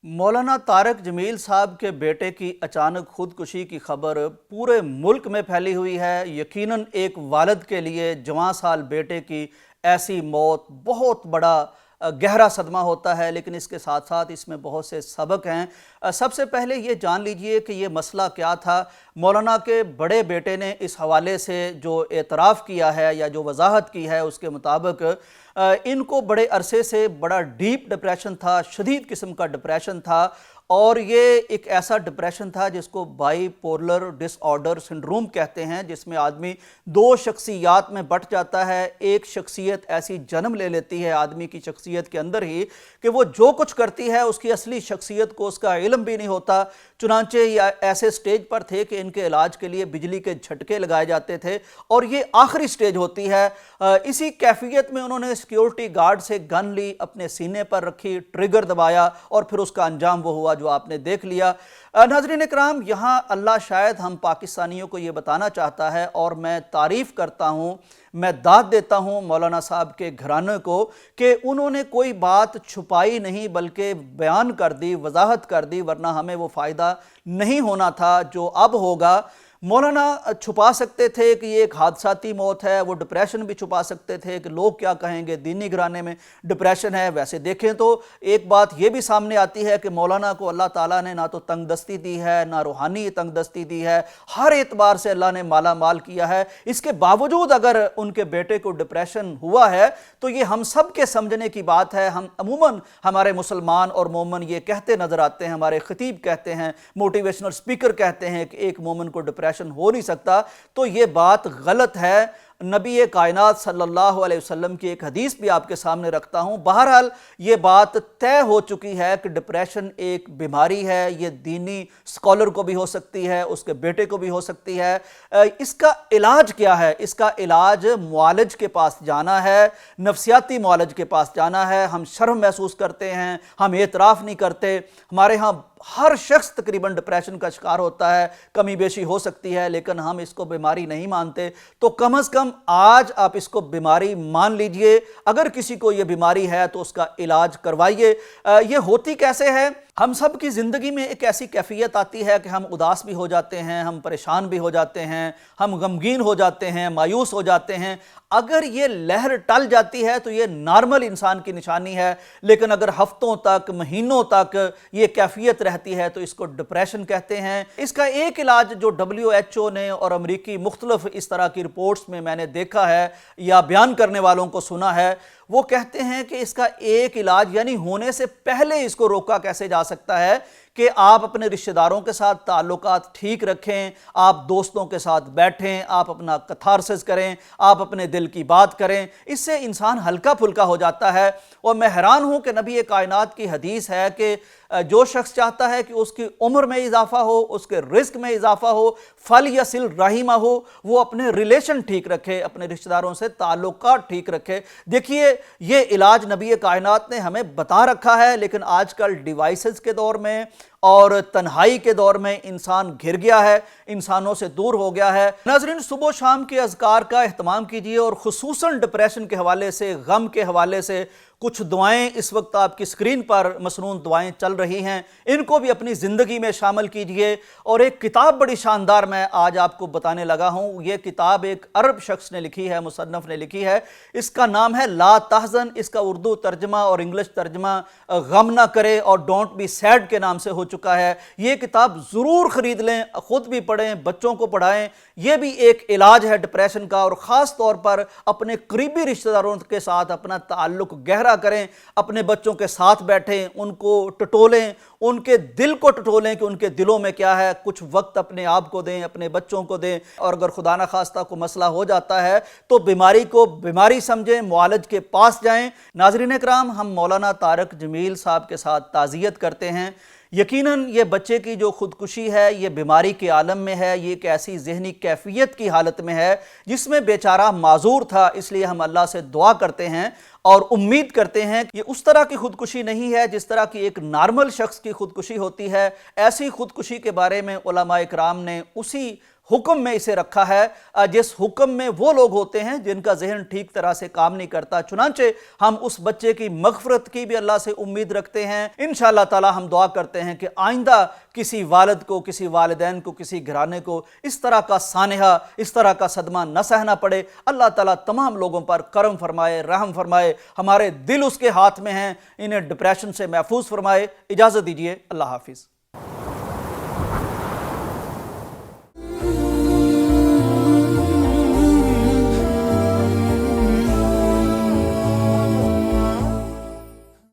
मौलाना तारक जमील साहब के बेटे की अचानक खुदकुशी की खबर पूरे मुल्क में फैली हुई है। यकीनन एक वालिद के लिए जवां साल बेटे की ऐसी मौत बहुत बड़ा गहरा सदमा होता है, लेकिन इसके साथ साथ इसमें बहुत से सबक हैं। सबसे पहले ये जान लीजिए कि ये मसला क्या था। मौलाना के बड़े बेटे ने इस हवाले से जो एतराफ़ किया है या जो वजाहत की है, उसके मुताबिक इनको बड़े अरसे से बड़ा डीप डिप्रेशन था, शदीद किस्म का डिप्रेशन था, और ये एक ऐसा डिप्रेशन था जिसको बाईपोलर डिसऑर्डर सिंड्रोम कहते हैं, जिसमें आदमी दो शख्सियात में बट जाता है। एक शख्सियत ऐसी जन्म ले लेती है आदमी की शख्सियत के अंदर ही कि वो जो कुछ करती है उसकी असली शख्सियत को उसका इल्म भी नहीं होता। चुनांचे या ऐसे स्टेज पर थे कि इनके इलाज के लिए बिजली के झटके लगाए जाते थे, और ये आखिरी स्टेज होती है। इसी कैफियत में उन्होंने सिक्योरिटी गार्ड से गन ली, अपने सीने पर रखी, ट्रिगर दबाया, और फिर उसका अंजाम वो हुआ जो आपने देख लिया। नाज़रीन इकराम, यहाँ अल्लाह शायद हम पाकिस्तानियों को ये बताना चाहता है, और मैं तारीफ़ करता हूँ, मैं दाद देता हूँ मौलाना साहब के घराने को कि उन्होंने कोई बात छुपाई नहीं बल्कि बयान कर दी, वजाहत कर दी, वरना हमें वो फ़ायदा नहीं होना था जो अब होगा। मौलाना छुपा सकते थे कि ये एक हादसाती मौत है, वो डिप्रेशन भी छुपा सकते थे कि लोग क्या कहेंगे, दीनी घराने में डिप्रेशन है। वैसे देखें तो एक बात ये भी सामने आती है कि मौलाना को अल्लाह ताला ने ना तो तंगदस्ती दी है, ना रूहानी तंगदस्ती दी है, हर एतबार से अल्लाह ने माला माल किया है। इसके बावजूद अगर उनके बेटे को डिप्रेशन हुआ है तो ये हम सब के समझने की बात है। हम अमूमन हमारे मुसलमान और मोमन ये कहते नज़र आते हैं, हमारे खतीब कहते हैं, मोटिवेशनल स्पीकर कहते हैं कि एक मोमन को डिप्रेशन हो नहीं सकता, तो ये बात गलत है। नबी कायनात सल्लल्लाहु अलैहि वसल्लम की एक हदीस भी आपके सामने रखता हूँ। बहरहाल ये बात तय हो चुकी है कि डिप्रेशन एक बीमारी है, ये दीनी स्कॉलर को भी हो सकती है, उसके बेटे को भी हो सकती है। इसका इलाज क्या है? इसका इलाज मुआलिज के पास जाना है, नफ्सियाती मुआलिज के पास जाना है। हम शर्म महसूस करते हैं, हम एतराफ़ नहीं करते। हमारे यहाँ हर शख्स तकरीबन डिप्रेशन का शिकार होता है, कमी बेशी हो सकती है, लेकिन हम इसको बीमारी नहीं मानते। तो कम अज़ कम आज आप इसको बीमारी मान लीजिए। अगर किसी को ये बीमारी है तो उसका इलाज करवाइए। ये होती कैसे है? हम सब की ज़िंदगी में एक ऐसी कैफियत आती है कि हम उदास भी हो जाते हैं, हम परेशान भी हो जाते हैं, हम गमगीन हो जाते हैं, मायूस हो जाते हैं। अगर ये लहर टल जाती है तो ये नॉर्मल इंसान की निशानी है, लेकिन अगर हफ्तों तक, महीनों तक ये कैफियत रहती है तो इसको डिप्रेशन कहते हैं। इसका एक इलाज जो WHO ने और अमरीकी मुख्तलिफ इस तरह की रिपोर्ट्स में मैंने देखा है या बयान करने वालों को सुना है, वो कहते हैं कि इसका एक इलाज, यानी होने से पहले इसको रोका कैसे जा सकता है, कि आप अपने रिश्तेदारों के साथ ताल्लुकात ठीक रखें, आप दोस्तों के साथ बैठें, आप अपना कथारसिस करें, आप अपने दिल की बात करें। इससे इंसान हल्का फुल्का हो जाता है। और मैं हैरान हूँ कि नबी कायनात की हदीस है कि जो शख्स चाहता है कि उसकी उम्र में इजाफा हो, उसके रिस्क में इजाफा हो, फल यसिल रहीमा हो, वो अपने रिलेशन ठीक रखे, अपने रिश्तेदारों से ताल्लुकात ठीक रखे। देखिए, ये इलाज नबी कायनात ने हमें बता रखा है, लेकिन आजकल डिवाइसेस के दौर में और तन्हाई के दौर में इंसान घिर गया है, इंसानों से दूर हो गया है। नाज़रीन, सुबह शाम के अज़कार का एहतमाम कीजिए, और खुसूसन डिप्रेशन के हवाले से, गम के हवाले से कुछ दुआएं इस वक्त आपकी स्क्रीन पर मसनून दुआएं चल रही हैं, इनको भी अपनी ज़िंदगी में शामिल कीजिए। और एक किताब बड़ी शानदार मैं आज आपको बताने लगा हूँ। ये किताब एक अरब शख्स ने लिखी है, मुसन्नफ़ ने लिखी है। इसका नाम है ला तहज़न। इसका उर्दू तर्जमा और इंग्लिश तर्जमा गम ना करे और डोंट बी सैड के नाम से हो चुका है। ये किताब ज़रूर ख़रीद लें, ख़ुद भी पढ़ें, बच्चों को पढ़ाएं। ये भी एक इलाज है डिप्रेशन का, और ख़ास तौर पर अपने करीबी रिश्तेदारों के साथ अपना ताल्लुक़ गहरा करें, अपने बच्चों के साथ बैठें, उनको टटोलें, उनके दिल को टटोलें कि उनके दिलों में क्या है। कुछ वक्त अपने आप को दें, अपने बच्चों को दें, और अगर खुदा न खास्ता को मसला हो जाता है तो बीमारी को बीमारी समझें, मुआलिज के पास जाएं। नाज़रीन इकराम, हम मौलाना तारक जमील साहब के साथ ताज़ियत करते हैं। यकीनन ये बच्चे की जो खुदकुशी है ये बीमारी के आलम में है, ये एक ऐसी जहनी कैफियत की हालत में है जिसमें बेचारा माजूर था। इसलिए हम अल्लाह से दुआ करते हैं اور امید کرتے ہیں کہ یہ اس طرح کی خودکشی نہیں ہے جس طرح کی ایک نارمل شخص کی خودکشی ہوتی ہے۔ ایسی خودکشی کے بارے میں علماء اکرام نے اسی حکم میں اسے رکھا ہے جس حکم میں وہ لوگ ہوتے ہیں جن کا ذہن ٹھیک طرح سے کام نہیں کرتا۔ چنانچہ ہم اس بچے کی مغفرت کی بھی اللہ سے امید رکھتے ہیں۔ انشاءاللہ تعالی ہم دعا کرتے ہیں کہ آئندہ کسی والد کو، کسی والدین کو، کسی گھرانے کو اس طرح کا سانحہ، اس طرح کا صدمہ نہ سہنا پڑے۔ اللہ تعالیٰ تمام لوگوں پر کرم فرمائے، رحم فرمائے۔ ہمارے دل اس کے ہاتھ میں ہیں، انہیں ڈپریشن سے محفوظ فرمائے۔ اجازت دیجیے، اللہ حافظ۔